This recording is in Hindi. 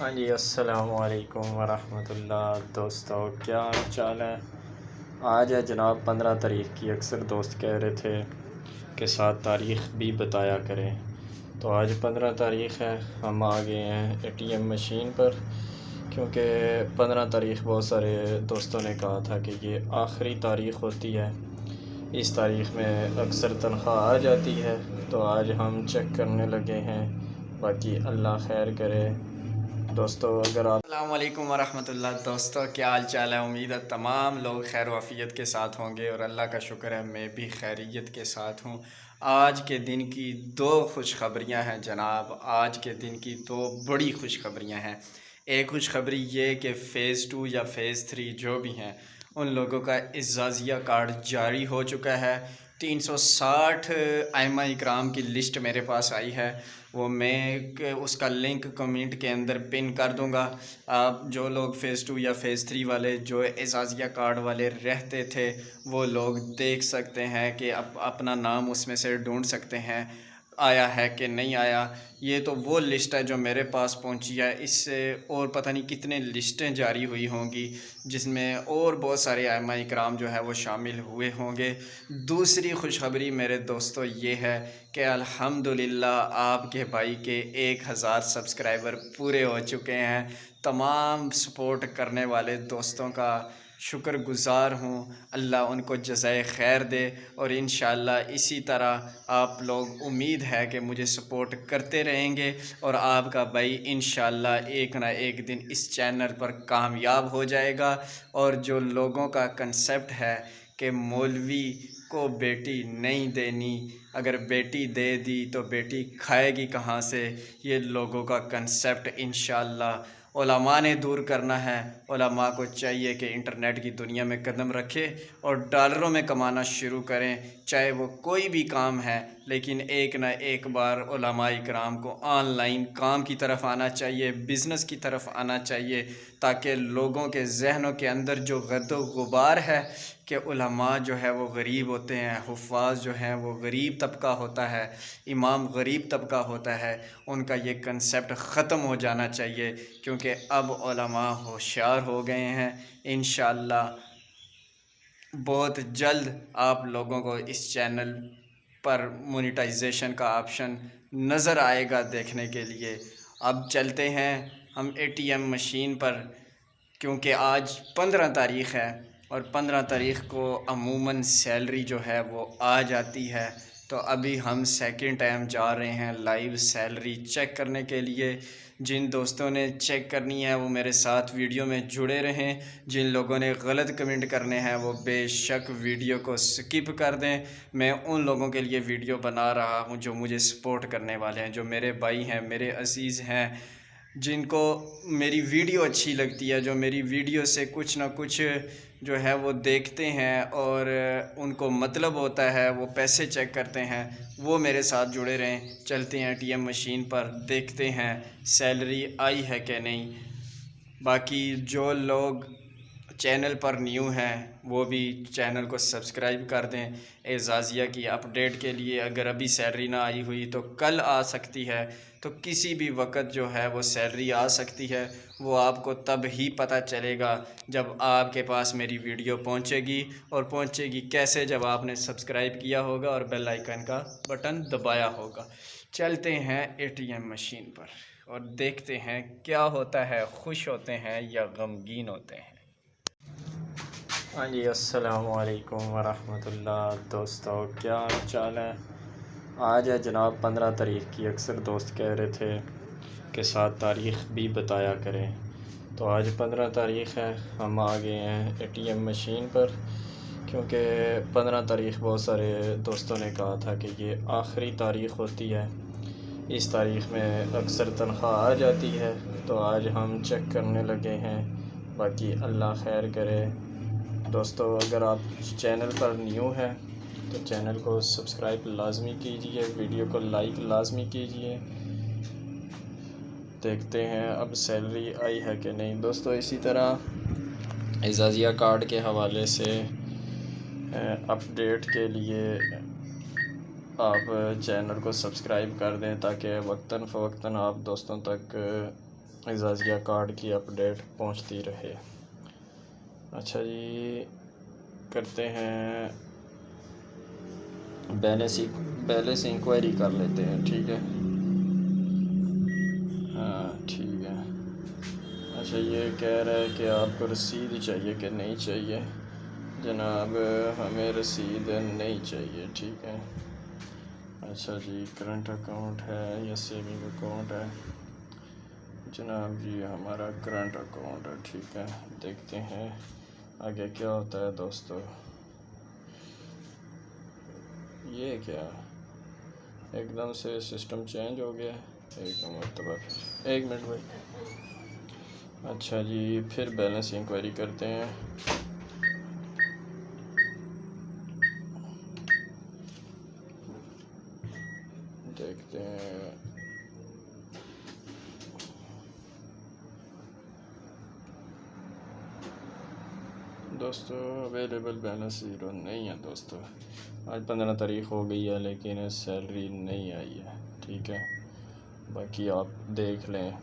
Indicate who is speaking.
Speaker 1: हाँ जी, अस्सलामु अलैकुम वरहमतुल्लाह। दोस्तों, क्या हाल चाल है। आज है जनाब 15 तारीख़ की। अक्सर दोस्त कह रहे थे कि 7 तारीख़ भी बताया करें, तो आज 15 तारीख़ है। हम आ गए हैं एटीएम मशीन पर, क्योंकि 15 तारीख़ बहुत सारे दोस्तों ने कहा था कि ये आखिरी तारीख़ होती है, इस तारीख़ में अक्सर तनख्वाह आ जाती है। तो आज हम चेक करने लगे हैं, बाकी अल्लाह खैर करे। दोस्तों, अगर आप
Speaker 2: अस्सलामुअलैकुम वरहमतुल्लाह। दोस्तों, क्या हाल चाल है। उम्मीद है तमाम लोग खैर वाफ़ियत के साथ होंगे और अल्लाह का शुक्र है मैं भी खैरियत के साथ हूँ। आज के दिन की दो खुशखबरियाँ हैं जनाब। आज के दिन की दो बड़ी खुशखबरियाँ हैं। एक खुशखबरी ये कि फ़ेज़ 2 या फ़ेज़ 3 जो भी हैं, उन लोगों का इज़्ज़ाज़िया कार्ड जारी हो चुका है। 360 आइमा इकराम की लिस्ट मेरे पास आई है, वो मैं उसका लिंक कमेंट के अंदर पिन कर दूंगा। आप जो लोग फ़ेज़ 2 या फ़ेज़ 3 वाले जो एजाज़िया कार्ड वाले रहते थे, वो लोग देख सकते हैं कि अपना नाम उसमें से ढूंढ सकते हैं आया है कि नहीं आया। ये तो वो लिस्ट है जो मेरे पास पहुंची है। इससे और पता नहीं कितने लिस्टें जारी हुई होंगी, जिसमें और बहुत सारे आइमा इकराम जो है वो शामिल हुए होंगे। दूसरी खुशखबरी मेरे दोस्तों ये है कि अल्हम्दुलिल्लाह आपके भाई के 1000 सब्सक्राइबर पूरे हो चुके हैं। तमाम सपोर्ट करने वाले दोस्तों का शुक्रगुज़ार हूँ। अल्लाह उनको जज़ाए खैर दे और इंशाअल्लाह इसी तरह आप लोग उम्मीद है कि मुझे सपोर्ट करते रहेंगे और आपका भाई इंशाअल्लाह एक ना एक दिन इस चैनल पर कामयाब हो जाएगा। और जो लोगों का कंसेप्ट है कि मौलवी को बेटी नहीं देनी, अगर बेटी दे दी तो बेटी खाएगी कहाँ से, ये लोगों का कंसेप्ट इंशाअल्लाह उलमा ने दूर करना है। उलमा को चाहिए कि इंटरनेट की दुनिया में कदम रखें और डॉलरों में कमाना शुरू करें, चाहे वो कोई भी काम है। लेकिन एक ना एक बार उलमा इकराम को ऑनलाइन काम की तरफ आना चाहिए, बिज़नेस की तरफ आना चाहिए, ताकि लोगों के जहनों के अंदर जो गद्दो गुबार है कि उलमा जो है वो गरीब होते हैं, हुफ़्फ़ाज़ जो हैं वो गरीब तबका होता है, इमाम गरीब तबका होता है, उनका ये कंसेप्ट ख़त्म हो जाना चाहिए। क्योंकि अब उलमा होशियार हो गए हैं। इंशाअल्लाह बहुत जल्द आप लोगों को इस चैनल पर मोनेटाइजेशन का ऑप्शन नज़र आएगा देखने के लिए। अब चलते हैं हम एटीएम मशीन पर, क्योंकि आज 15 तारीख़ है और 15 तारीख़ को अमूमन सैलरी जो है वो आ जाती है। तो अभी हम सेकंड टाइम जा रहे हैं लाइव सैलरी चेक करने के लिए। जिन दोस्तों ने चेक करनी है वो मेरे साथ वीडियो में जुड़े रहें। जिन लोगों ने गलत कमेंट करने हैं वो बेशक वीडियो को स्किप कर दें। मैं उन लोगों के लिए वीडियो बना रहा हूं जो मुझे सपोर्ट करने वाले हैं, जो मेरे भाई हैं, मेरे अजीज़ हैं, जिनको मेरी वीडियो अच्छी लगती है, जो मेरी वीडियो से कुछ ना कुछ जो है वो देखते हैं और उनको मतलब होता है, वो पैसे चेक करते हैं, वो मेरे साथ जुड़े रहें। चलते हैं एटीएम मशीन पर, देखते हैं सैलरी आई है कि नहीं। बाकी जो लोग चैनल पर न्यू हैं वो भी चैनल को सब्सक्राइब कर दें एजाज़िया की अपडेट के लिए। अगर अभी सैलरी ना आई हुई तो कल आ सकती है, तो किसी भी वक्त जो है वो सैलरी आ सकती है। वो आपको तब ही पता चलेगा जब आपके पास मेरी वीडियो पहुंचेगी। और पहुंचेगी कैसे? जब आपने सब्सक्राइब किया होगा और बेल आइकन का बटन दबाया होगा। चलते हैं एटीएम मशीन पर और देखते हैं क्या होता है, खुश होते हैं या गमगीन होते हैं।
Speaker 1: हाँ जी, अस्सलामु अलैकुम वरहमतुल्लाह। दोस्तों, क्या हाल चाल है। आज है जनाब 15 तारीख़ की। अक्सर दोस्त कह रहे थे कि 7 तारीख़ भी बताया करें, तो आज 15 तारीख़ है। हम आ गए हैं एटीएम मशीन पर, क्योंकि 15 तारीख़ बहुत सारे दोस्तों ने कहा था कि ये आखिरी तारीख़ होती है, इस तारीख़ में अक्सर तनख्वाह आ जाती है। तो आज हम चेक करने लगे हैं, बाकी अल्लाह खैर करे। दोस्तों, अगर आप चैनल पर न्यू हैं तो चैनल को सब्सक्राइब लाजमी कीजिए, वीडियो को लाइक लाजमी कीजिए। देखते हैं अब सैलरी आई है कि नहीं। दोस्तों, इसी तरह एजाज़िया कार्ड के हवाले से अपडेट के लिए आप चैनल को सब्सक्राइब कर दें, ताकि वक्तन फ़वक्तन आप दोस्तों तक एजाज़िया कार्ड की अपडेट पहुंचती रहे। अच्छा जी, करते हैं बैलेंस इंक्वायरी कर लेते हैं। ठीक है, हाँ ठीक है। अच्छा, ये कह रहा है कि आपको रसीद चाहिए कि नहीं चाहिए। जनाब, हमें रसीद नहीं चाहिए। ठीक है। अच्छा जी, करंट अकाउंट है या सेविंग अकाउंट है? जनाब जी, हमारा करंट अकाउंट है। ठीक है, देखते हैं आगे क्या होता है दोस्तों। ये क्या, एकदम से सिस्टम चेंज हो गया एक मरतबा। फिर 1 मिनट भाई। अच्छा जी, फिर बैलेंस इंक्वायरी करते हैं। देखते हैं दोस्तों, अवेलेबल बैलेंस 0 नहीं है दोस्तों। आज 15 तारीख हो गई है लेकिन सैलरी नहीं आई है। ठीक है, बाकी आप देख लें।